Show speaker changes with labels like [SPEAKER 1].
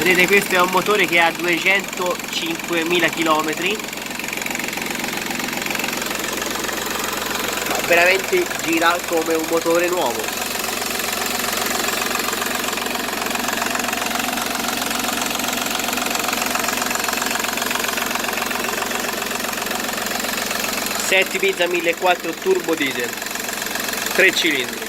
[SPEAKER 1] Vedete, questo è un motore che ha 205.000 km, ma veramente gira come un motore nuovo. Seat Ibiza 1400 turbo diesel, 3 cilindri.